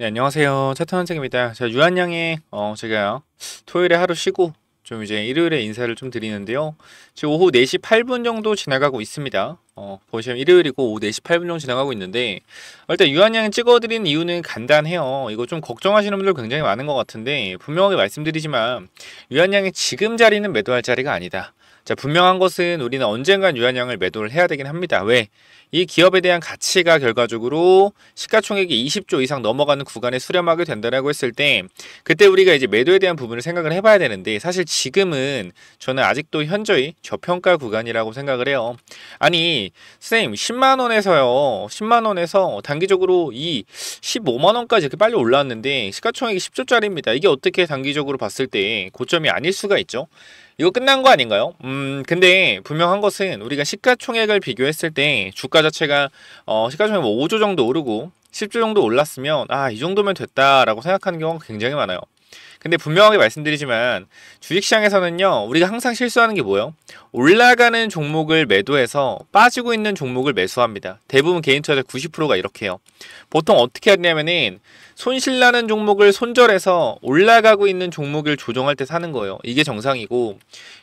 네, 안녕하세요. 차트 선생입니다. 자, 유한양의 제가 토요일에 하루 쉬고 좀 이제 일요일에 인사를 좀 드리는데요. 지금 오후 4시 8분 정도 지나가고 있습니다. 보시면 일요일이고 오후 4시 8분 정도 지나가고 있는데 일단 유한양 찍어드린 이유는 간단해요. 이거 좀 걱정하시는 분들 굉장히 많은 것 같은데 분명하게 말씀드리지만 유한양의 지금 자리는 매도할 자리가 아니다. 자, 분명한 것은 우리는 언젠간 유한양을 매도를 해야 되긴 합니다. 왜? 이 기업에 대한 가치가 결과적으로 시가총액이 20조 이상 넘어가는 구간에 수렴하게 된다라고 했을 때 그때 우리가 이제 매도에 대한 부분을 생각을 해봐야 되는데 사실 지금은 저는 아직도 현저히 저평가 구간이라고 생각을 해요. 아니 선생님 10만원에서요 10만원에서 단기적으로 이 15만원까지 이렇게 빨리 올라왔는데 시가총액이 10조짜리입니다. 이게 어떻게 단기적으로 봤을 때 고점이 아닐 수가 있죠? 이거 끝난 거 아닌가요? 근데 분명한 것은 우리가 시가총액을 비교했을 때 주가 자체가 시가총액 뭐 5조 정도 오르고 10조 정도 올랐으면 이 정도면 됐다라고 생각하는 경우가 굉장히 많아요. 근데 분명하게 말씀드리지만 주식시장에서는요 우리가 항상 실수하는 게 뭐예요? 올라가는 종목을 매도해서 빠지고 있는 종목을 매수합니다. 대부분 개인 투자자 90%가 이렇게 해요. 보통 어떻게 하냐면은 손실나는 종목을 손절해서 올라가고 있는 종목을 조정할 때 사는 거예요. 이게 정상이고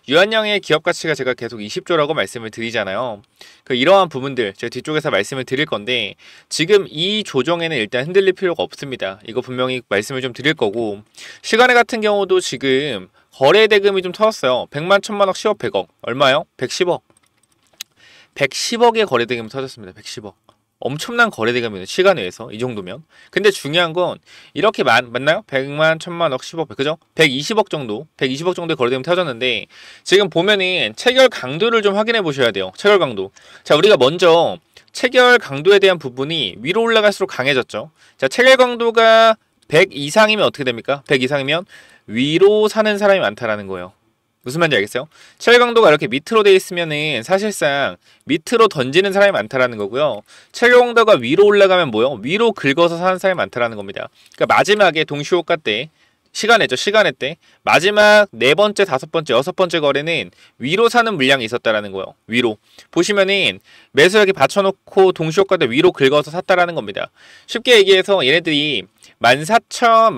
유한양의 기업 가치가 제가 계속 20조라고 말씀을 드리잖아요. 이러한 부분들 제가 뒤쪽에서 말씀을 드릴 건데 지금 이 조정에는 일단 흔들릴 필요가 없습니다. 이거 분명히 말씀을 좀 드릴 거고 시간에 같은 경우도 지금 거래 대금이 좀 터졌어요. 100만, 1000만억, 10억, 100억. 얼마요? 110억. 110억의 거래 대금이 터졌습니다. 110억. 엄청난 거래 대금이에요. 시간 외에서 이 정도면. 근데 중요한 건 이렇게 맞나요? 100만, 1000만억, 10억, 그죠? 120억 정도, 120억 정도의 거래 대금이 터졌는데 지금 보면은 체결 강도를 좀 확인해 보셔야 돼요. 체결 강도. 자, 우리가 먼저 체결 강도에 대한 부분이 위로 올라갈수록 강해졌죠. 자, 체결 강도가 100 이상이면 어떻게 됩니까? 100 이상이면 위로 사는 사람이 많다라는 거예요. 무슨 말인지 알겠어요? 체결 강도가 이렇게 밑으로 돼 있으면은 사실상 밑으로 던지는 사람이 많다라는 거고요. 체결 강도가 위로 올라가면 뭐요? 위로 긁어서 사는 사람이 많다라는 겁니다. 그러니까 마지막에 동시호가 때 시간에죠. 시간에 때 마지막 네 번째, 다섯 번째, 여섯 번째 거래는 위로 사는 물량이 있었다라는 거예요. 위로 보시면은 매수액에 받쳐놓고 동시호가 때 위로 긁어서 샀다라는 겁니다. 쉽게 얘기해서 얘네들이 14,000,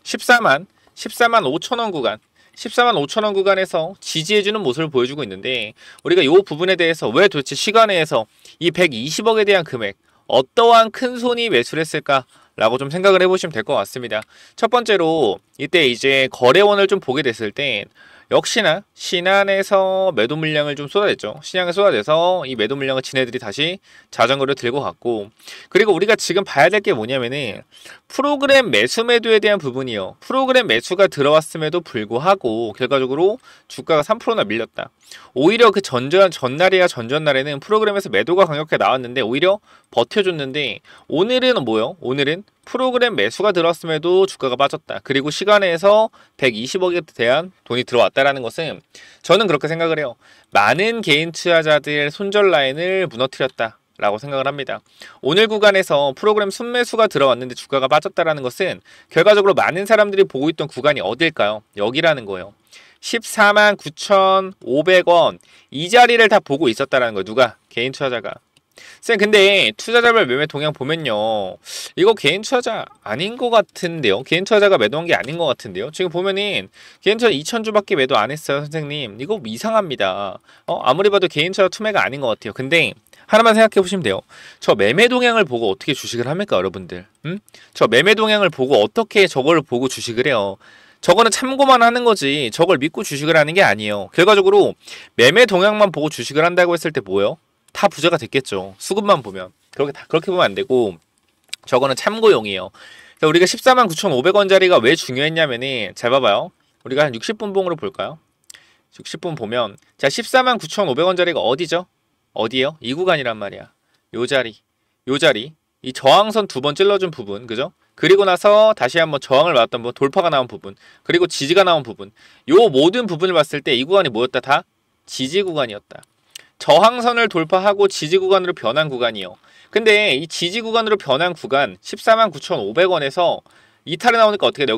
14만 5천원 구간 14만 5천원 구간에서 지지해주는 모습을 보여주고 있는데 우리가 이 부분에 대해서 왜 도대체 시간에서 이 120억에 대한 금액 어떠한 큰 손이 매수를 했을까? 라고 좀 생각을 해보시면 될 것 같습니다. 첫 번째로 이때 이제 거래원을 좀 보게 됐을 때 역시나 신한에서 매도 물량을 좀 쏟아냈죠. 신한에 쏟아내서 이 매도 물량을 지네들이 다시 자전거를 들고 갔고 그리고 우리가 지금 봐야 될 게 뭐냐면은 프로그램 매수 매도에 대한 부분이요. 프로그램 매수가 들어왔음에도 불구하고 결과적으로 주가가 3%나 밀렸다. 오히려 그 전날이야 전전날에는 프로그램에서 매도가 강력하게 나왔는데 오히려 버텨줬는데 오늘은 뭐요? 오늘은 프로그램 매수가 들어왔음에도 주가가 빠졌다. 그리고 시간에서 120억에 대한 돈이 들어왔다라는 것은 저는 그렇게 생각을 해요. 많은 개인 투자자들 손절 라인을 무너뜨렸다. 라고 생각을 합니다. 오늘 구간에서 프로그램 순매수가 들어왔는데 주가가 빠졌다라는 것은 결과적으로 많은 사람들이 보고 있던 구간이 어딜까요? 여기라는 거예요. 14만 9,500원 이 자리를 다 보고 있었다라는 거예요. 누가? 개인 투자자가. 쌤 근데 투자자별 매매 동향 보면요 이거 개인 투자자 아닌 것 같은데요. 개인 투자자가 매도한 게 아닌 것 같은데요. 지금 보면은 개인 투자자 2,000주밖에 매도 안 했어요. 선생님 이거 이상합니다. 아무리 봐도 개인 투자자 투매가 아닌 것 같아요. 근데 하나만 생각해 보시면 돼요. 저 매매 동향을 보고 어떻게 주식을 합니까 여러분들? 저 매매 동향을 보고 어떻게 저걸 보고 주식을 해요. 저거는 참고만 하는 거지 저걸 믿고 주식을 하는 게 아니에요. 결과적으로 매매 동향만 보고 주식을 한다고 했을 때 뭐예요? 다 부자가 됐겠죠. 수급만 보면. 그렇게 보면 안 되고 저거는 참고용이에요. 우리가 14만 9,500원짜리가 왜 중요했냐면은 잘 봐봐요. 우리가 한 60분 봉으로 볼까요? 60분 보면 자 14만 9,500원짜리가 어디죠? 어디에요? 이 구간이란 말이야. 요 자리. 이 저항선 두 번 찔러준 부분. 그죠? 그리고 나서 다시 한번 저항을 맞았던 부분, 돌파가 나온 부분, 그리고 지지가 나온 부분. 요 모든 부분을 봤을 때 이 구간이 뭐였다? 다 지지 구간이었다. 저항선을 돌파하고 지지 구간으로 변한 구간이요. 근데 이 지지 구간으로 변한 구간 14만 9,500원에서 이탈이 나오니까 어떻게 돼?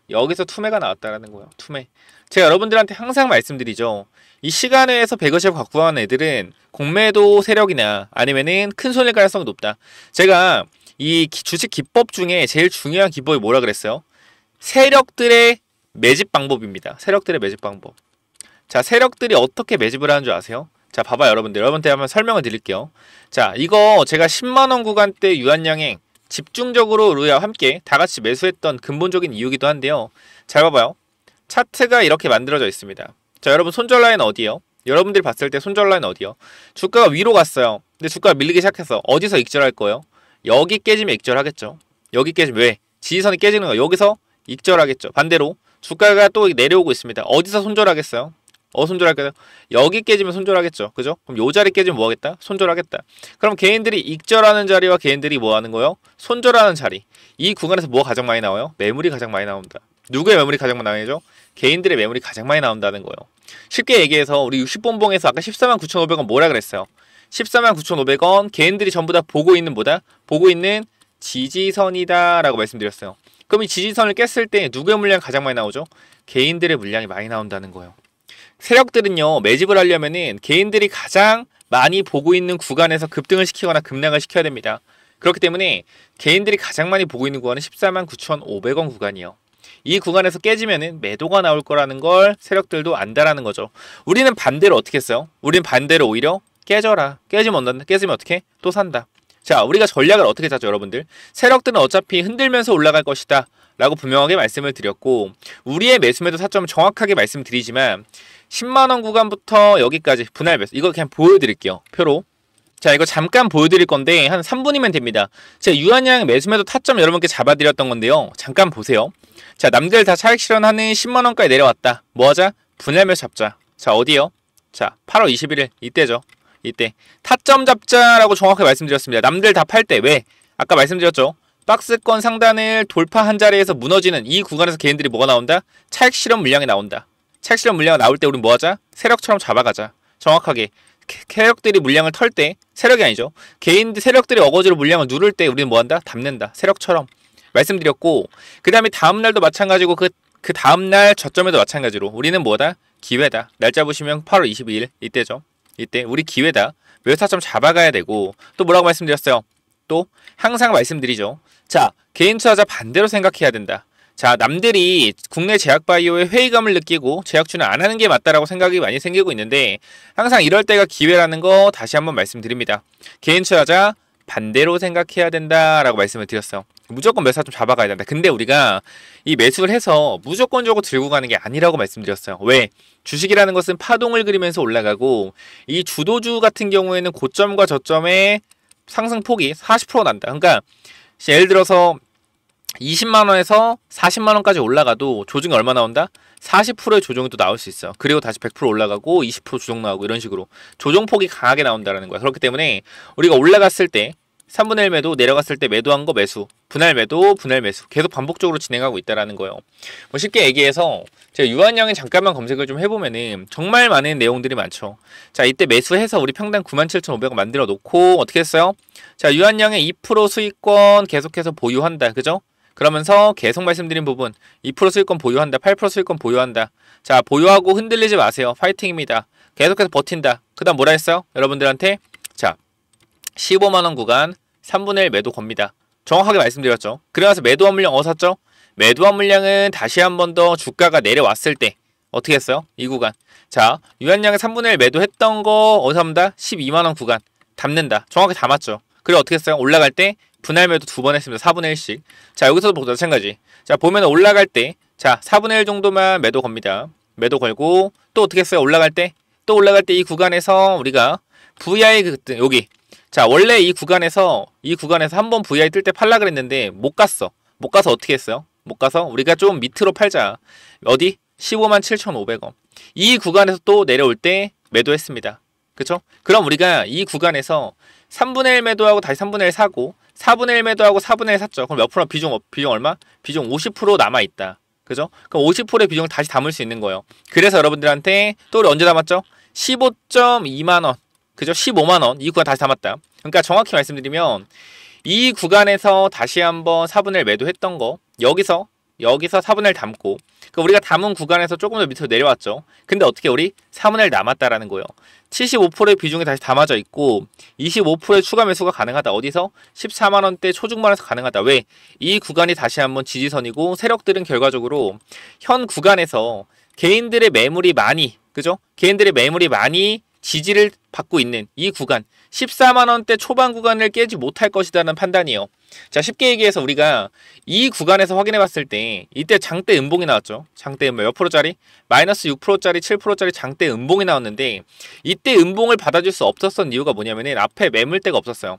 여기서 투매가 나왔다라는 거예요. 투매. 제가 여러분들한테 항상 말씀드리죠. 이 시간에서 100원씩 갖고 가는 애들은 공매도 세력이나 아니면은 큰 손일 가능성이 높다. 제가 이 주식 기법 중에 제일 중요한 기법이 뭐라 그랬어요? 세력들의 매집 방법입니다. 세력들의 매집 방법. 자, 세력들이 어떻게 매집을 하는 줄 아세요? 자, 봐봐요, 여러분한테 한번 설명을 드릴게요. 자, 이거 제가 10만원 구간대 유한양행 집중적으로 루이와 함께 다 같이 매수했던 근본적인 이유기도 한데요. 잘 봐봐요. 차트가 이렇게 만들어져 있습니다. 자, 여러분 손절 라인 어디요? 여러분들이 봤을 때 손절 라인 어디요? 주가가 위로 갔어요. 근데 주가가 밀리기 시작해서 어디서 익절할 거예요? 여기 깨지면 익절하겠죠. 여기 깨지면 왜? 지지선이 깨지는 거 여기서 익절하겠죠. 반대로 주가가 또 내려오고 있습니다. 어디서 손절하겠어요? 손절할까요? 여기 깨지면 손절하겠죠. 그죠? 그럼 요 자리 깨지면 뭐 하겠다? 손절하겠다. 그럼 개인들이 익절하는 자리와 개인들이 뭐 하는 거예요? 손절하는 자리. 이 구간에서 뭐가 가장 많이 나와요? 매물이 가장 많이 나온다. 누구의 매물이 가장 많이 나오죠? 개인들의 매물이 가장 많이 나온다는 거예요. 쉽게 얘기해서 우리 60본봉에서 아까 149,500원 뭐라 그랬어요? 149,500원 개인들이 전부 다 보고 있는 뭐다? 보고 있는 지지선이다 라고 말씀드렸어요. 그럼 이 지지선을 깼을 때 누구의 물량이 가장 많이 나오죠? 개인들의 물량이 많이 나온다는 거예요. 세력들은요, 매집을 하려면은 개인들이 가장 많이 보고 있는 구간에서 급등을 시키거나 급락을 시켜야 됩니다. 그렇기 때문에 개인들이 가장 많이 보고 있는 구간은 149,500원 구간이요. 이 구간에서 깨지면은 매도가 나올 거라는 걸 세력들도 안다라는 거죠. 우리는 반대로 어떻게 했어요? 우리는 반대로 오히려 깨져라. 깨지면 온다. 깨지면 어떻게? 또 산다. 자, 우리가 전략을 어떻게 짜죠, 여러분들? 세력들은 어차피 흔들면서 올라갈 것이다 라고 분명하게 말씀을 드렸고, 우리의 매수매도 타점을 정확하게 말씀드리지만 10만원 구간부터 여기까지 분할 매수, 이거 그냥 보여드릴게요, 표로. 자, 이거 잠깐 보여드릴 건데 한 3분이면 됩니다. 제가 유한양 매수매도 타점 여러분께 잡아드렸던 건데요, 잠깐 보세요. 자, 남들 다 차익 실현하는 10만원까지 내려왔다. 뭐 하자? 분할 매수 잡자. 자, 어디요? 자, 8월 21일 이때죠. 이때 타점 잡자라고 정확하게 말씀드렸습니다. 남들 다 팔 때. 왜? 아까 말씀드렸죠. 박스권 상단을 돌파한 자리에서 무너지는 이 구간에서 개인들이 뭐가 나온다? 차익 실현 물량이 나온다. 차익 실현 물량이 나올 때 우리는 뭐 하자? 세력처럼 잡아가자. 정확하게 세력들이 물량을 털 때, 세력이 아니죠, 개인들 세력들이 어거지로 물량을 누를 때 우리는 뭐 한다? 담는다. 세력처럼 말씀드렸고, 그 다음에 다음날도 마찬가지고 그 다음날 저점에도 마찬가지로 우리는 뭐다? 기회다. 날짜 보시면 8월 22일 이때죠. 이때 우리 기회다. 매수타점 잡아가야 되고, 또 뭐라고 말씀드렸어요? 또 항상 말씀드리죠. 자, 개인 투자자 반대로 생각해야 된다. 자, 남들이 국내 제약바이오에 회의감을 느끼고 제약주는 안 하는 게 맞다라고 생각이 많이 생기고 있는데, 항상 이럴 때가 기회라는 거 다시 한번 말씀드립니다. 개인 투자자 반대로 생각해야 된다라고 말씀을 드렸어요. 무조건 매수타점 잡아가야 된다. 근데 우리가 이 매수를 해서 무조건적으로 들고 가는 게 아니라고 말씀드렸어요. 왜? 주식이라는 것은 파동을 그리면서 올라가고, 이 주도주 같은 경우에는 고점과 저점의 상승폭이 40% 난다. 그러니까 예를 들어서 20만원에서 40만원까지 올라가도 조정이 얼마 나온다? 40%의 조정이 또 나올 수 있어요. 그리고 다시 100% 올라가고 20% 조정 나오고 이런 식으로 조정폭이 강하게 나온다는 거야. 그렇기 때문에 우리가 올라갔을 때 3분의 1 매도, 내려갔을 때 매도한 거 매수, 분할 매도, 분할 매수 계속 반복적으로 진행하고 있다는 거예요. 뭐 쉽게 얘기해서 제가 유한양에 잠깐만 검색을 좀 해보면은 정말 많은 내용들이 많죠. 자, 이때 매수해서 우리 평당 97,500원 만들어 놓고 어떻게 했어요? 자, 유한양의 2% 수익권 계속해서 보유한다. 그죠? 그러면서 계속 말씀드린 부분, 2% 수익권 보유한다, 8% 수익권 보유한다. 자, 보유하고 흔들리지 마세요. 파이팅입니다. 계속해서 버틴다. 그 다음 뭐라 했어요? 여러분들한테 자, 15만원 구간 3분의 1 매도 겁니다. 정확하게 말씀드렸죠. 그래서 매도한 물량 샀죠? 매도한 물량은 다시 한 번 더 주가가 내려왔을 때 어떻게 했어요? 이 구간. 자, 유한양의 3분의 1 매도했던 거 어디서 합니다? 12만원 구간 담는다. 정확히 담았죠. 그리고 어떻게 했어요? 올라갈 때 분할 매도 2번 했습니다. 4분의 1씩. 자, 여기서도 마찬가지. 자, 보면 올라갈 때 자, 4분의 1 정도만 매도 겁니다. 매도 걸고 또 어떻게 했어요? 올라갈 때 이 구간에서 우리가 VI 여기. 자, 원래 이 구간에서 한번 VI 뜰 때 팔라 그랬는데 못 갔어. 못 가서 어떻게 했어요? 못 가서 우리가 좀 밑으로 팔자. 어디? 157,500원. 이 구간에서 또 내려올 때 매도했습니다. 그쵸? 그럼 우리가 이 구간에서 3분의 1 매도하고 다시 3분의 1 사고 4분의 1 매도하고 4분의 1 샀죠. 그럼 몇 프로 비중 얼마? 비중 50% 남아있다. 그죠? 그럼 50%의 비중을 다시 담을 수 있는 거예요. 그래서 여러분들한테 또 우리 언제 담았죠? 15.2만원. 그죠? 15만원. 이 구간 다시 담았다. 그러니까 정확히 말씀드리면 이 구간에서 다시 한번 4분의 1 매도했던 거 여기서 여기서 4분의 1 담고, 그러니까 우리가 담은 구간에서 조금 더 밑으로 내려왔죠. 근데 어떻게 우리 4분의 1 남았다라는 거예요. 75%의 비중이 다시 담아져 있고 25%의 추가 매수가 가능하다. 어디서? 14만원대 초중반에서 가능하다. 왜? 이 구간이 다시 한번 지지선이고 세력들은 결과적으로 현 구간에서 개인들의 매물이 많이, 그죠? 개인들의 매물이 많이 지지를 받고 있는 이 구간, 14만원대 초반 구간을 깨지 못할 것이라는 판단이에요. 자, 쉽게 얘기해서 우리가 이 구간에서 확인해 봤을 때 이때 장대 음봉이 나왔죠. 장대 몇 프로짜리? 마이너스 6%짜리 7%짜리 장대 음봉이 나왔는데 이때 음봉을 받아줄 수 없었던 이유가 뭐냐면은 앞에 매물대가 없었어요.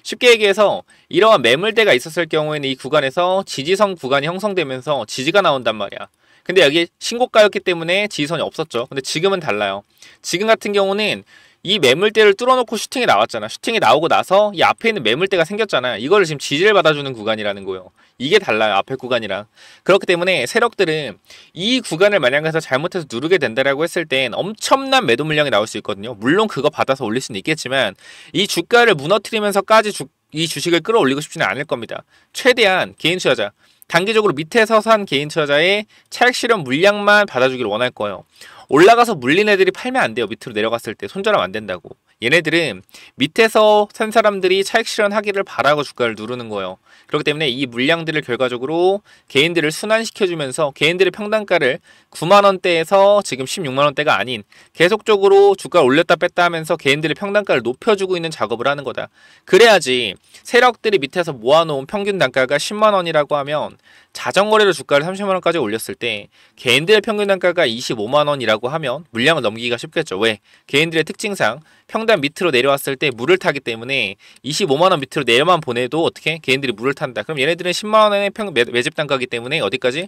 쉽게 얘기해서 이러한 매물대가 있었을 경우에는 이 구간에서 지지선 구간이 형성되면서 지지가 나온단 말이야. 근데 여기 신고가였기 때문에 지지선이 없었죠. 근데 지금은 달라요. 지금 같은 경우는 이 매물대를 뚫어놓고 슈팅이 나왔잖아. 슈팅이 나오고 나서 이 앞에 있는 매물대가 생겼잖아. 이거를 지금 지지를 받아주는 구간이라는 거예요. 이게 달라요. 앞에 구간이랑. 그렇기 때문에 세력들은 이 구간을 만약에 잘못해서 누르게 된다라고 했을 땐 엄청난 매도 물량이 나올 수 있거든요. 물론 그거 받아서 올릴 수는 있겠지만 이 주가를 무너뜨리면서까지 이 주식을 끌어올리고 싶지는 않을 겁니다. 최대한 개인 투자자, 단기적으로 밑에서 산 개인 투자자의 차익 실현 물량만 받아주기를 원할 거예요. 올라가서 물린 애들이 팔면 안 돼요. 밑으로 내려갔을 때 손절하면 안 된다고. 얘네들은 밑에서 산 사람들이 차익 실현하기를 바라고 주가를 누르는 거예요. 그렇기 때문에 이 물량들을 결과적으로 개인들을 순환시켜주면서 개인들의 평단가를 9만원대에서 지금 16만원대가 아닌 계속적으로 주가를 올렸다 뺐다 하면서 개인들의 평단가를 높여주고 있는 작업을 하는 거다. 그래야지 세력들이 밑에서 모아놓은 평균 단가가 10만원이라고 하면 자전거래로 주가를 30만원까지 올렸을 때 개인들의 평균 단가가 25만원이라고 하면 물량을 넘기기가 쉽겠죠. 왜? 개인들의 특징상 평단 밑으로 내려왔을 때 물을 타기 때문에 25만원 밑으로 내려만 보내도 어떻게? 개인들이 물을 탄다. 그럼 얘네들은 10만원의 매집 단가이기 때문에 어디까지?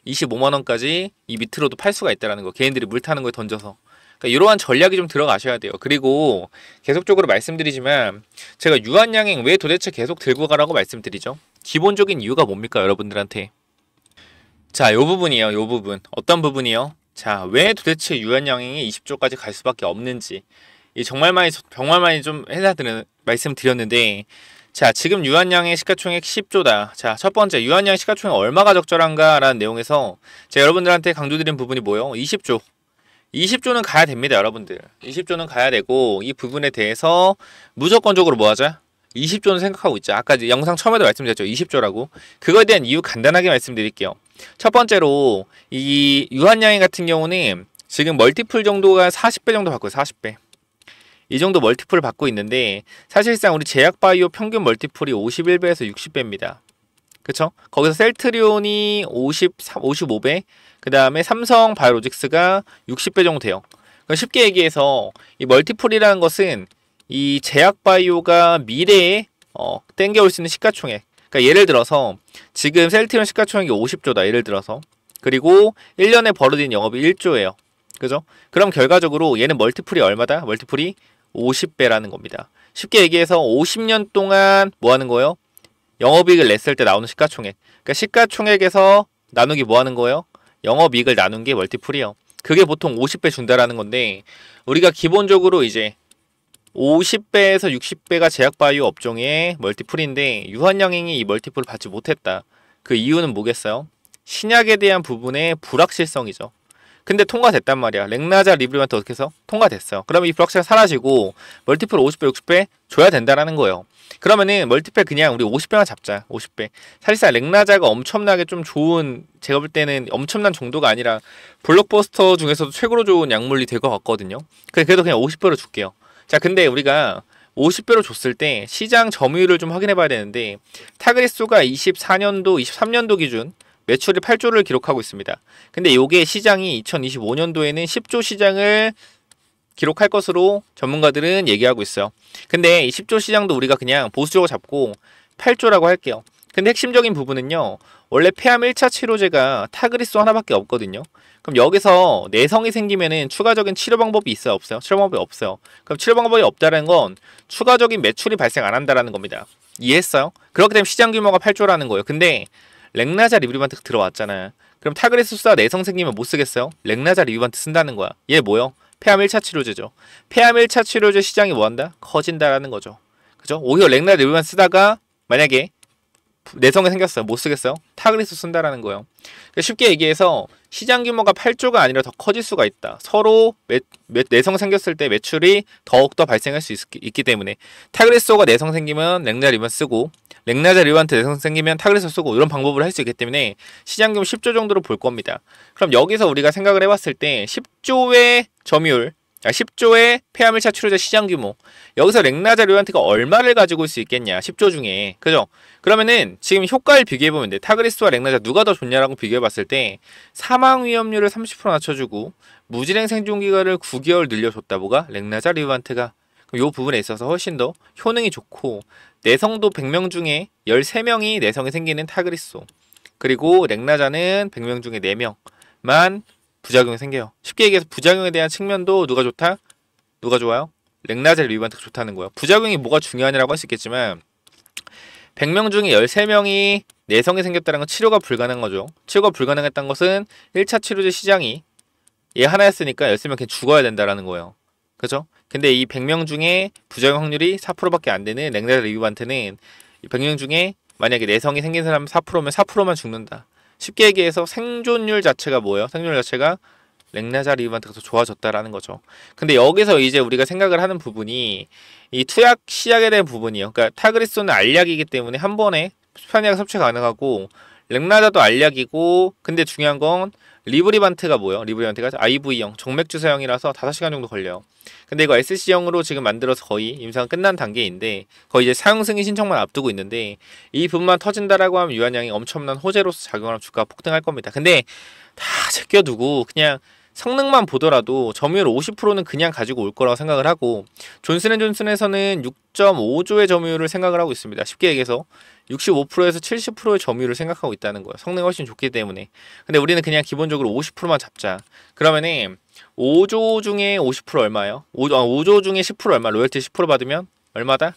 25만원까지 이 밑으로도 팔 수가 있다는 거. 개인들이 물 타는 거에 던져서. 그러니까 이러한 전략이 좀 들어가셔야 돼요. 그리고 계속적으로 말씀드리지만 제가 유한양행 왜 도대체 계속 들고 가라고 말씀드리죠? 기본적인 이유가 뭡니까 여러분들한테? 자, 요 부분이에요. 요 부분. 어떤 부분이요? 자, 왜 도대체 유한양행이 20조까지 갈 수밖에 없는지 정말 많이 좀 말씀드렸는데, 자, 지금 유한양의 시가총액 10조다. 자, 첫 번째, 유한양 시가총액 얼마가 적절한가라는 내용에서 제가 여러분들한테 강조드린 부분이 뭐예요? 20조. 20조는 가야 됩니다, 여러분들. 20조는 가야 되고, 이 부분에 대해서 무조건적으로 뭐 하자? 20조는 생각하고 있자. 아까 영상 처음에도 말씀드렸죠. 20조라고. 그거에 대한 이유 간단하게 말씀드릴게요. 첫 번째로, 이 유한양행 같은 경우는 지금 멀티플 정도가 40배 정도 받고요, 40배. 이 정도 멀티플을 받고 있는데 사실상 우리 제약바이오 평균 멀티플이 51배에서 60배입니다. 그쵸? 거기서 셀트리온이 55배, 그 다음에 삼성 바이오로직스가 60배 정도 돼요. 그러니까 쉽게 얘기해서 이 멀티플이라는 것은 이 제약바이오가 미래에 땡겨올 수 있는 시가총액. 그러니까 예를 들어서 지금 셀트리온 시가총액이 50조다. 예를 들어서. 그리고 1년에 벌어진 영업이 1조예요. 그죠? 그럼 결과적으로 얘는 멀티플이 얼마다? 멀티플이 50배라는 겁니다. 쉽게 얘기해서 50년 동안 뭐 하는 거예요? 영업이익을 냈을 때 나오는 시가총액. 그러니까 시가총액에서 나누기 뭐 하는 거예요? 영업이익을 나눈 게 멀티플이에요. 그게 보통 50배 준다라는 건데 우리가 기본적으로 이제 50배에서 60배가 제약바이오 업종의 멀티플인데 유한양행이 이 멀티플을 받지 못했다. 그 이유는 뭐겠어요? 신약에 대한 부분의 불확실성이죠. 근데 통과됐단 말이야. 렉나자 리브리반트 어떻게 해서? 통과됐어요. 그러면 이 불확실성이 사라지고 멀티플 50배, 60배 줘야 된다라는 거예요. 그러면은 멀티플 그냥 우리 50배만 잡자. 50배. 사실상 렉나자가 엄청나게 좀 좋은, 제가 볼 때는 엄청난 정도가 아니라 블록버스터 중에서도 최고로 좋은 약물이 될 것 같거든요. 그래도 그냥 50배로 줄게요. 자, 근데 우리가 50배로 줬을 때 시장 점유율을 좀 확인해 봐야 되는데 타그리스가 24년도, 23년도 기준 매출이 8조를 기록하고 있습니다. 근데 요게 시장이 2025년도에는 10조 시장을 기록할 것으로 전문가들은 얘기하고 있어요. 근데 이 10조 시장도 우리가 그냥 보수적으로 잡고 8조라고 할게요. 근데 핵심적인 부분은요. 원래 폐암 1차 치료제가 타그리스 하나밖에 없거든요. 그럼 여기서 내성이 생기면은 추가적인 치료 방법이 있어요? 없어요? 치료 방법이 없어요. 그럼 치료 방법이 없다는 건 추가적인 매출이 발생 안 한다는 겁니다. 이해했어요? 그렇기 때문에 시장 규모가 8조라는 거예요. 근데 렉나자 리브리반트 들어왔잖아. 그럼 타그리스가 내성 생기면 못 쓰겠어요? 렉나자 리브리반트 쓴다는 거야. 얘 뭐요? 폐암 1차 치료제죠. 폐암 1차 치료제 시장이 뭐 한다? 커진다라는 거죠. 그죠? 오히려 렉나자 리브리반트 쓰다가 만약에 내성이 생겼어요. 못 쓰겠어요. 타그리스 쓴다라는 거예요. 그러니까 쉽게 얘기해서 시장 규모가 8조가 아니라 더 커질 수가 있다. 서로 내성 생겼을 때 매출이 더욱더 발생할 수 있기 때문에 타그리스가 내성 생기면 렉나자 리반트 쓰고 렉나자 리반트 내성 생기면 타그리스 쓰고 이런 방법을 할 수 있기 때문에 시장 규모 10조 정도로 볼 겁니다. 그럼 여기서 우리가 생각을 해봤을 때 10조의 점유율 10조의 폐암일차 치료제 시장 규모 여기서 렉나자 리반트가 얼마를 가지고 올 수 있겠냐 10조 중에 그죠? 그러면은 지금 효과를 비교해보면 돼. 타그리스와 렉나자 누가 더 좋냐라고 비교해봤을 때 사망 위험률을 30% 낮춰주고 무진행 생존기간을 9개월 늘려줬다. 뭐가? 렉나자 리반트가. 그럼 요 부분에 있어서 훨씬 더 효능이 좋고 내성도 100명 중에 13명이 내성이 생기는 타그리소 그리고 렉나자는 100명 중에 4명만 부작용이 생겨요. 쉽게 얘기해서 부작용에 대한 측면도 누가 좋다? 누가 좋아요? 렉나자 리반트가 좋다는 거예요. 부작용이 뭐가 중요하냐라고 할 수 있겠지만 100명 중에 13명이 내성이 생겼다는 건 치료가 불가능한 거죠. 치료가 불가능했던 것은 1차 치료제 시장이 얘 하나였으니까 13명 그냥 죽어야 된다라는 거예요. 그죠? 근데 이 100명 중에 부작용 확률이 4%밖에 안 되는 렉나자 리반트는 100명 중에 만약에 내성이 생긴 사람 4%면 4%만 죽는다. 쉽게 얘기해서 생존율 자체가 뭐예요? 생존율 자체가 렉나자 리반트가 더 좋아졌다라는 거죠. 근데 여기서 이제 우리가 생각을 하는 부분이 이 투약 시약에 대한 부분이에요. 그러니까 타그리소는 알약이기 때문에 한 번에 편하게 섭취 가능하고 렉나자도 알약이고 근데 중요한 건 리브리반트가 뭐예요? 리브리반트가 IV형 정맥주사형이라서 5시간 정도 걸려요. 근데 이거 SC형으로 지금 만들어서 거의 임상 끝난 단계인데 거의 이제 사용 승인 신청만 앞두고 있는데 이 부분만 터진다라고 하면 유한양이 엄청난 호재로서 작용하면 주가가 폭등할 겁니다. 근데 다 제껴두고 그냥 성능만 보더라도 점유율 50%는 그냥 가지고 올 거라고 생각을 하고 존슨앤존슨에서는 6.5조의 점유율을 생각을 하고 있습니다. 쉽게 얘기해서 65%에서 70%의 점유율을 생각하고 있다는 거예요. 성능이 훨씬 좋기 때문에. 근데 우리는 그냥 기본적으로 50%만 잡자. 그러면은 5조 중에 50% 얼마예요? 5조 중에 10% 얼마? 로열티 10% 받으면 얼마다?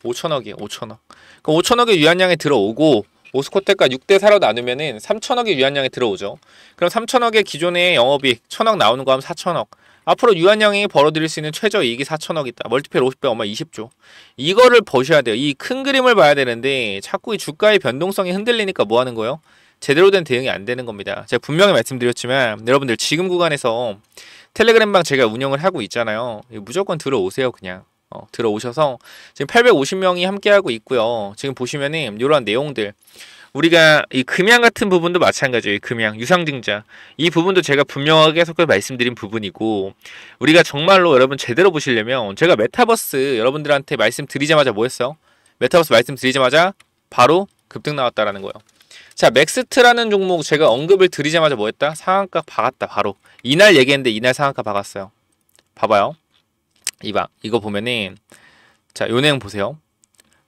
5천억이에요. 5천억. 그럼 5천억의 유한량에 들어오고 모스코텍과 6대 4로 나누면은 3천억의 유한량에 들어오죠. 그럼 3천억의 기존의 영업이익 1천억 나오는 거 하면 4천억. 앞으로 유한양이 벌어들일 수 있는 최저 이익이 4천억이다. 멀티플 50배 얼마 20조. 이거를 보셔야 돼요. 이 큰 그림을 봐야 되는데 자꾸 이 주가의 변동성이 흔들리니까 뭐 하는 거예요? 제대로 된 대응이 안 되는 겁니다. 제가 분명히 말씀드렸지만 여러분들 지금 구간에서 텔레그램방 제가 운영을 하고 있잖아요. 무조건 들어오세요. 그냥. 들어오셔서 지금 850명이 함께하고 있고요. 지금 보시면은 이러한 내용들 우리가 이 금양 같은 부분도 마찬가지예요. 금양, 유상증자 이 부분도 제가 분명하게 계속 말씀드린 부분이고 우리가 정말로 여러분 제대로 보시려면 제가 메타버스 여러분들한테 말씀드리자마자 뭐 했어요? 메타버스 말씀드리자마자 바로 급등 나왔다라는 거예요. 자, 맥스트라는 종목 제가 언급을 드리자마자 뭐 했다? 상한가 박았다. 바로 이날 얘기했는데 이날 상한가 박았어요. 봐봐요. 이거 보면은 자, 요 내용 보세요.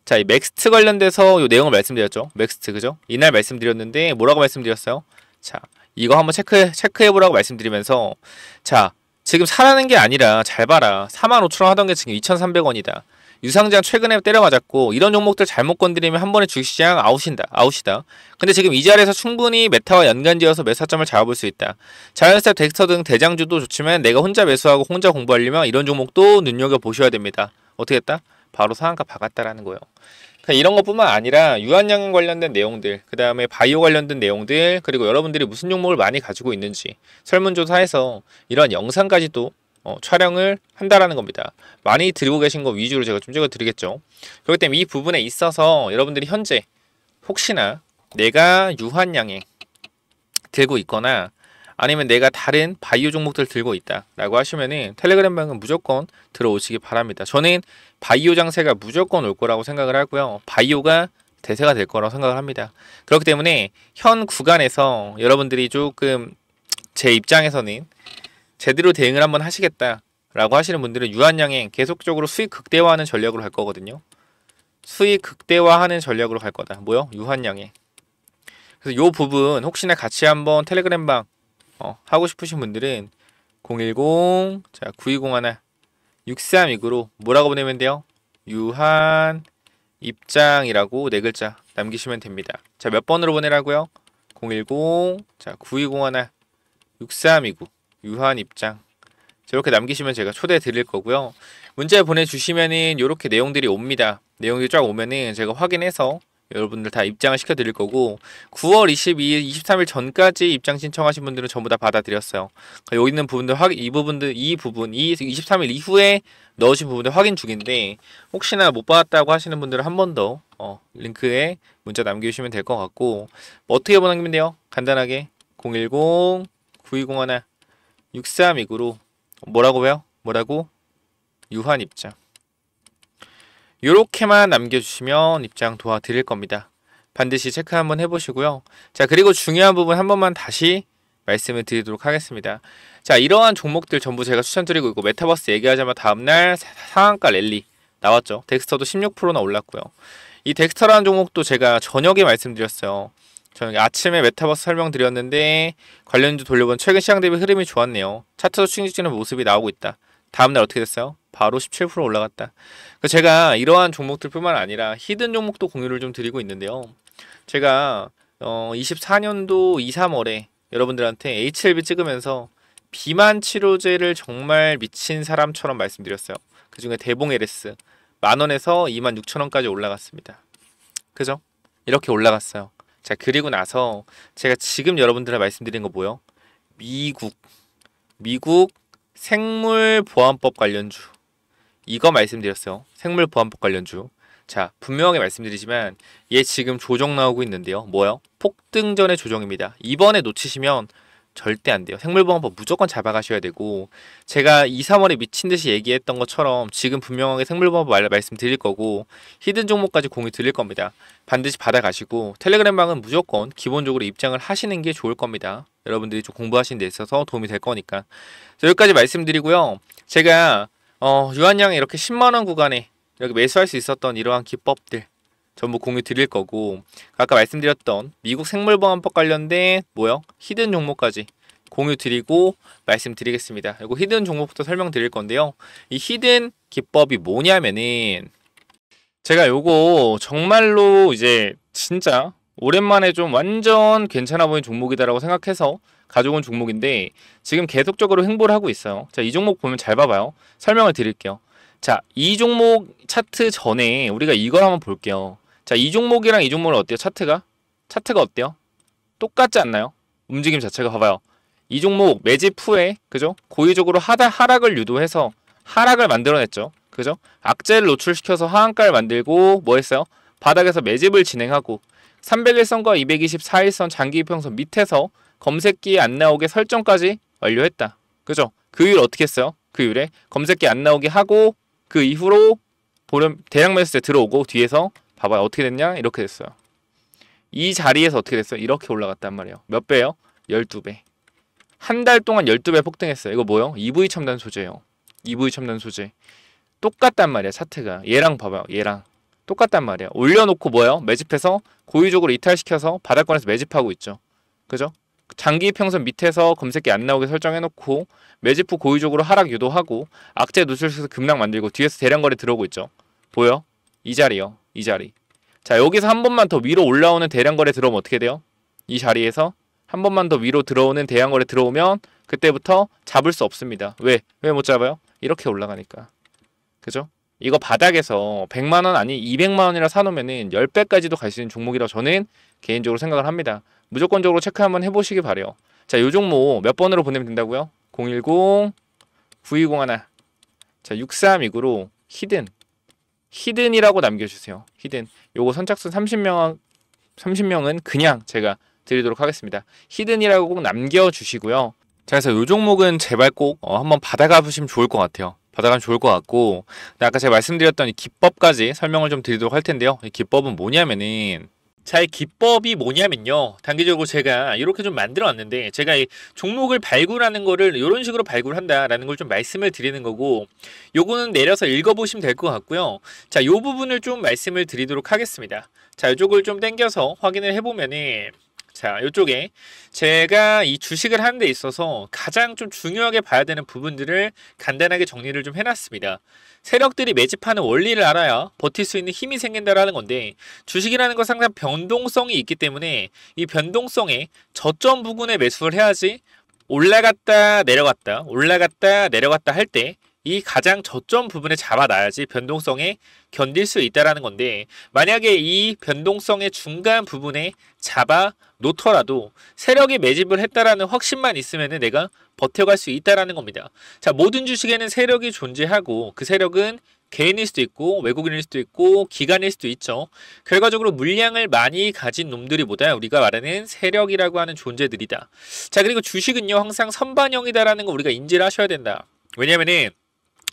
자, 이 맥스트 관련돼서 요 내용을 말씀드렸죠. 맥스트 그죠? 이날 말씀드렸는데 뭐라고 말씀드렸어요? 자, 이거 한번 체크해보라고 말씀드리면서 자, 지금 사라는 게 아니라 잘 봐라. 45,000원 하던 게 지금 2,300원이다. 유상장 최근에 때려맞았고 이런 종목들 잘못 건드리면 한 번에 주식시장 아웃이다. 근데 지금 이 자리에서 충분히 메타와 연관지어서 매수점을 잡아볼 수 있다. 자이언스텝 덱스터 등 대장주도 좋지만 내가 혼자 매수하고 혼자 공부하려면 이런 종목도 눈여겨보셔야 됩니다. 어떻게 했다? 바로 상한가 박았다라는 거예요. 그러니까 이런 것뿐만 아니라 유한양 관련된 내용들, 그 다음에 바이오 관련된 내용들, 그리고 여러분들이 무슨 종목을 많이 가지고 있는지 설문조사해서 이런 영상까지도 촬영을 한다라는 겁니다. 많이 들고 계신 거 위주로 제가 좀 찍어드리겠죠. 그렇기 때문에 이 부분에 있어서 여러분들이 현재 혹시나 내가 유한양에 들고 있거나 아니면 내가 다른 바이오 종목들 들고 있다 라고 하시면은 텔레그램 방은 무조건 들어오시기 바랍니다. 저는 바이오 장세가 무조건 올 거라고 생각을 하고요. 바이오가 대세가 될 거라고 생각을 합니다. 그렇기 때문에 현 구간에서 여러분들이 조금 제 입장에서는 제대로 대응을 한번 하시겠다라고 하시는 분들은 유한양행 계속적으로 수익 극대화하는 전략으로 갈 거거든요. 수익 극대화하는 전략으로 갈 거다. 뭐요? 유한양행. 그래서 요 부분 혹시나 같이 한번 텔레그램방 하고 싶으신 분들은 010 자 9201 6329로 뭐라고 보내면 돼요? 유한 입장이라고 네 글자 남기시면 됩니다. 자, 몇 번으로 보내라고요? 010 자 9201 6329 유한 입장 이렇게 남기시면 제가 초대 드릴 거고요. 문자 보내주시면은 이렇게 내용들이 옵니다. 내용이 쫙 오면은 제가 확인해서 여러분들 다 입장을 시켜드릴 거고 9월 22일, 23일 전까지 입장 신청하신 분들은 전부 다 받아드렸어요. 그러니까 여기 있는 부분들 이 23일 이후에 넣으신 부분들 확인 중인데 혹시나 못 받았다고 하시는 분들은 한 번 더 링크에 문자 남겨주시면 될 것 같고 어떻게 보내면 돼요? 간단하게 010-9201-6329로 뭐라고요? 뭐라고? 유한 입장. 요렇게만 남겨주시면 입장 도와드릴 겁니다. 반드시 체크 한번 해보시고요. 자, 그리고 중요한 부분 한 번만 다시 말씀을 드리도록 하겠습니다. 자, 이러한 종목들 전부 제가 추천드리고 있고 메타버스 얘기하자마자 다음날 상한가 랠리 나왔죠. 덱스터도 16%나 올랐고요. 이 덱스터라는 종목도 제가 저녁에 말씀드렸어요. 저녁에 아침에 메타버스 설명드렸는데 관련주 돌려본 최근 시장 대비 흐름이 좋았네요. 차트도 충직지는 모습이 나오고 있다. 다음날 어떻게 됐어요? 바로 17% 올라갔다. 제가 이러한 종목들뿐만 아니라 히든 종목도 공유를 좀 드리고 있는데요. 제가 24년도 2, 3월에 여러분들한테 HLB 찍으면서 비만 치료제를 정말 미친 사람처럼 말씀드렸어요. 그 중에 대봉 LS 10,000원에서 26,000원까지 올라갔습니다. 그죠? 이렇게 올라갔어요. 자, 그리고 나서 제가 지금 여러분들한테 말씀드린 거 뭐요? 미국 생물보안법 관련주 이거 말씀드렸어요. 생물보안법 관련주. 자, 분명하게 말씀드리지만 얘 지금 조정 나오고 있는데요. 뭐요? 폭등전의 조정입니다. 이번에 놓치시면 절대 안 돼요. 생물보안법 무조건 잡아가셔야 되고 제가 2, 3월에 미친듯이 얘기했던 것처럼 지금 분명하게 생물보안법 말씀드릴 거고 히든 종목까지 공유 드릴 겁니다. 반드시 받아가시고 텔레그램방은 무조건 기본적으로 입장을 하시는 게 좋을 겁니다. 여러분들이 좀 공부하시는 데 있어서 도움이 될 거니까. 여기까지 말씀드리고요. 제가 유한양에 이렇게 10만원 구간에 이렇게 매수할 수 있었던 이러한 기법들 전부 공유 드릴 거고 아까 말씀드렸던 미국 생물보안법 관련된 뭐요? 히든 종목까지 공유 드리고 말씀드리겠습니다. 이거 히든 종목부터 설명드릴 건데요. 이 히든 기법이 뭐냐면은 제가 요거 정말로 이제 진짜 오랜만에 좀 완전 괜찮아 보이는 종목이다라고 생각해서 가져온 종목인데 지금 계속적으로 횡보를 하고 있어요. 자, 이 종목 보면 잘 봐봐요. 설명을 드릴게요. 자, 이 종목 차트 전에 우리가 이걸 한번 볼게요. 자, 이 종목이랑 이 종목은 어때요? 차트가 어때요? 똑같지 않나요? 움직임 자체가 봐봐요. 이 종목 매집 후에 그죠? 고의적으로 하락을 유도해서 하락을 만들어냈죠. 그죠? 악재를 노출시켜서 하한가를 만들고 뭐 했어요? 바닥에서 매집을 진행하고 301선과 224일선 장기 이평선 밑에서 검색기에 안 나오게 설정까지 완료했다. 그죠? 그 이후에 어떻게 했어요? 그 이후에 검색기 안 나오게 하고 그 이후로 보름 대량 매수세 들어오고 뒤에서 봐봐요. 어떻게 됐냐? 이렇게 됐어요. 이 자리에서 어떻게 됐어요? 이렇게 올라갔단 말이에요. 몇 배요? 12배. 한 달 동안 12배 폭등했어요. 이거 뭐요? EV 첨단 소재예요. EV 첨단 소재. 똑같단 말이야. 차트가. 얘랑 봐봐요. 얘랑. 똑같단 말이야. 올려놓고 뭐예요? 매집해서 고의적으로 이탈시켜서 바닥권에서 매집하고 있죠. 그죠? 장기 평선 밑에서 검색기 안 나오게 설정해놓고 매집 후 고의적으로 하락 유도하고 악재 노출시켜서 급락 만들고 뒤에서 대량거래 들어오고 있죠. 보여? 이 자리요. 이 자리. 자, 여기서 한 번만 더 위로 올라오는 대량거래 들어오면 어떻게 돼요? 이 자리에서 한 번만 더 위로 들어오는 대량거래 들어오면 그때부터 잡을 수 없습니다. 왜? 왜 못 잡아요? 이렇게 올라가니까. 그죠? 이거 바닥에서 100만원 아니 200만원이라 사놓으면은 10배까지도 갈 수 있는 종목이라고 저는 개인적으로 생각을 합니다. 무조건적으로 체크 한번 해보시기 바래요. 자, 요 종목 몇 번으로 보내면 된다고요? 010-9201 자, 6329로 히든이라고 남겨주세요. 히든. 요거 선착순 30명은 그냥 제가 드리도록 하겠습니다. 히든이라고 꼭 남겨주시고요. 자, 그래서 요 종목은 제발 꼭 한번 받아가 보시면 좋을 것 같아요. 받아가면 좋을 것 같고 아까 제가 말씀드렸던 이 기법까지 설명을 좀 드리도록 할 텐데요. 이 기법은 뭐냐면은 자, 이 기법이 뭐냐면요. 단기적으로 제가 이렇게 좀 만들어 왔는데 제가 이 종목을 발굴하는 거를 이런 식으로 발굴한다라는 걸 좀 말씀을 드리는 거고 요거는 내려서 읽어보시면 될 것 같고요. 자, 요 부분을 좀 말씀을 드리도록 하겠습니다. 자, 이쪽을 좀 당겨서 확인을 해보면은 자, 이쪽에 제가 이 주식을 하는 데 있어서 가장 좀 중요하게 봐야 되는 부분들을 간단하게 정리를 좀 해놨습니다. 세력들이 매집하는 원리를 알아야 버틸 수 있는 힘이 생긴다라는 건데 주식이라는 건 항상 변동성이 있기 때문에 이 변동성에 저점 부근에 매수를 해야지 올라갔다 내려갔다 할 때 이 가장 저점 부분에 잡아놔야지 변동성에 견딜 수 있다라는 건데, 만약에 이 변동성의 중간 부분에 잡아 놓더라도 세력이 매집을 했다라는 확신만 있으면은 내가 버텨갈 수 있다라는 겁니다. 자, 모든 주식에는 세력이 존재하고 그 세력은 개인일 수도 있고 외국인일 수도 있고 기관일 수도 있죠. 결과적으로 물량을 많이 가진 놈들이보다 우리가 말하는 세력이라고 하는 존재들이다. 자, 그리고 주식은요 항상 선반영이다라는 거 우리가 인지를 하셔야 된다. 왜냐면은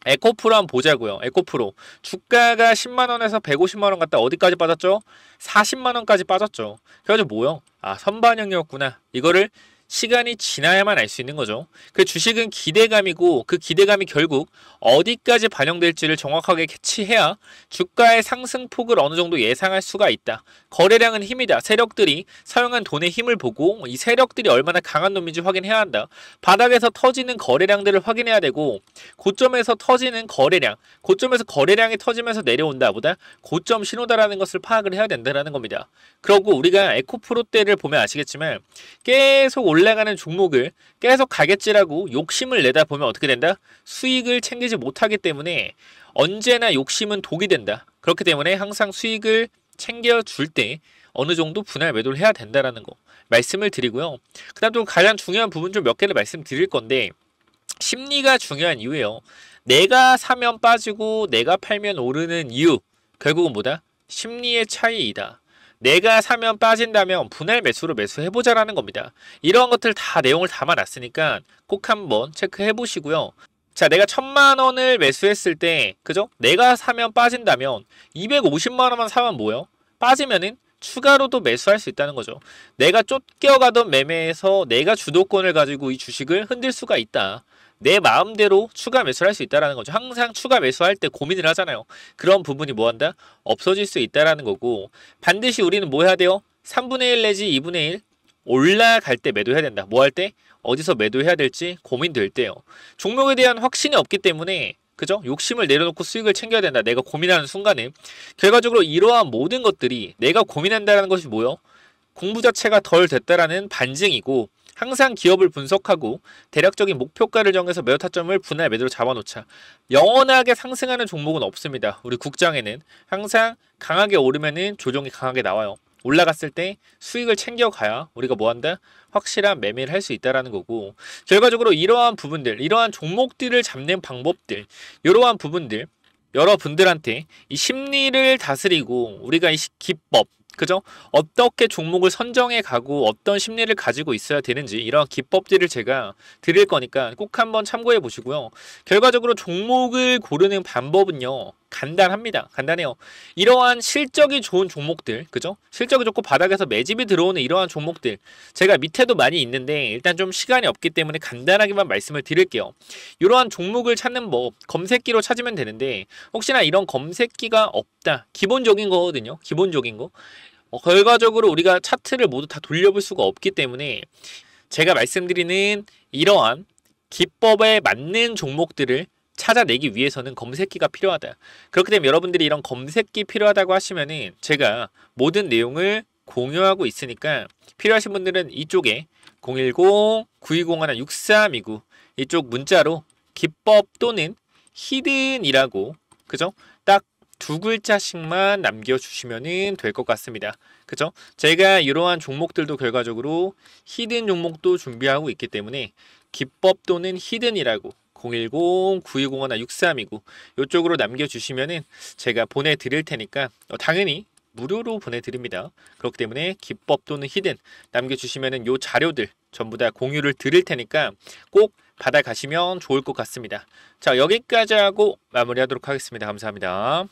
에코프로 한번 보자고요. 에코프로 주가가 10만원에서 150만원 갔다 어디까지 빠졌죠? 40만원까지 빠졌죠. 그래가지고 뭐요? 아, 선반영이었구나. 이거를 시간이 지나야만 알 수 있는 거죠. 그 주식은 기대감이고 그 기대감이 결국 어디까지 반영될지를 정확하게 캐치해야 주가의 상승폭을 어느 정도 예상할 수가 있다. 거래량은 힘이다. 세력들이 사용한 돈의 힘을 보고 이 세력들이 얼마나 강한 놈인지 확인해야 한다. 바닥에서 터지는 거래량들을 확인해야 되고 고점에서 터지는 거래량, 고점에서 거래량이 터지면서 내려온다 보다 고점 신호다라는 것을 파악을 해야 된다는 겁니다. 그리고 우리가 에코프로 때를 보면 아시겠지만 계속 올라가는 종목을 계속 가겠지라고 욕심을 내다 보면 어떻게 된다? 수익을 챙기지 못하기 때문에 언제나 욕심은 독이 된다. 그렇기 때문에 항상 수익을 챙겨줄 때 어느 정도 분할 매도를 해야 된다라는 거 말씀을 드리고요. 그 다음 또 가장 중요한 부분 좀 몇 개를 말씀드릴 건데, 심리가 중요한 이유예요. 내가 사면 빠지고 내가 팔면 오르는 이유, 결국은 뭐다? 심리의 차이이다. 내가 사면 빠진다면 분할 매수로 매수해보자라는 겁니다. 이러한 것들 다 내용을 담아놨으니까 꼭 한번 체크해 보시고요. 자, 내가 1000만원을 매수했을 때, 그죠? 내가 사면 빠진다면 250만원만 사면 뭐요? 빠지면은 추가로도 매수할 수 있다는 거죠. 내가 쫓겨가던 매매에서 내가 주도권을 가지고 이 주식을 흔들 수가 있다. 내 마음대로 추가 매수를 할 수 있다는 거죠. 항상 추가 매수할 때 고민을 하잖아요. 그런 부분이 뭐한다? 없어질 수 있다는 거고, 반드시 우리는 뭐 해야 돼요? 3분의 1 내지 2분의 1 올라갈 때 매도해야 된다. 뭐 할 때? 어디서 매도해야 될지 고민될 때요. 종목에 대한 확신이 없기 때문에, 그죠? 욕심을 내려놓고 수익을 챙겨야 된다. 내가 고민하는 순간에 결과적으로 이러한 모든 것들이 내가 고민한다는 것이 뭐요? 공부 자체가 덜 됐다라는 반증이고, 항상 기업을 분석하고 대략적인 목표가를 정해서 매도 타점을 분할 매도로 잡아놓자. 영원하게 상승하는 종목은 없습니다. 우리 국장에는 항상 강하게 오르면은 조정이 강하게 나와요. 올라갔을 때 수익을 챙겨가야 우리가 뭐한다? 확실한 매매를 할 수 있다는 거고, 결과적으로 이러한 부분들, 이러한 종목들을 잡는 방법들, 이러한 부분들 여러분들한테 이 심리를 다스리고 우리가 이 기법, 그죠? 어떻게 종목을 선정해 가고 어떤 심리를 가지고 있어야 되는지 이런 기법들을 제가 드릴 거니까 꼭 한번 참고해 보시고요. 결과적으로 종목을 고르는 방법은요, 간단합니다. 간단해요. 이러한 실적이 좋은 종목들, 그죠? 실적이 좋고 바닥에서 매집이 들어오는 이러한 종목들, 제가 밑에도 많이 있는데 일단 좀 시간이 없기 때문에 간단하게만 말씀을 드릴게요. 이러한 종목을 찾는 법, 검색기로 찾으면 되는데 혹시나 이런 검색기가 없다, 기본적인 거거든요. 기본적인 거. 결과적으로 우리가 차트를 모두 다 돌려볼 수가 없기 때문에 제가 말씀드리는 이러한 기법에 맞는 종목들을 찾아내기 위해서는 검색기가 필요하다. 그렇기 때문에 여러분들이 이런 검색기 필요하다고 하시면은 제가 모든 내용을 공유하고 있으니까 필요하신 분들은 이쪽에 010-9201-6329 이쪽 문자로 기법 또는 히든이라고, 그죠? 딱 두 글자씩만 남겨주시면 될 것 같습니다. 그죠? 제가 이러한 종목들도 결과적으로 히든 종목도 준비하고 있기 때문에 기법 또는 히든이라고 010-9201-6329 이쪽으로 남겨주시면은 제가 보내드릴 테니까 당연히 무료로 보내드립니다. 그렇기 때문에 기법 또는 히든 남겨주시면은 요 자료들 전부 다 공유를 드릴 테니까 꼭 받아가시면 좋을 것 같습니다. 자, 여기까지 하고 마무리하도록 하겠습니다. 감사합니다.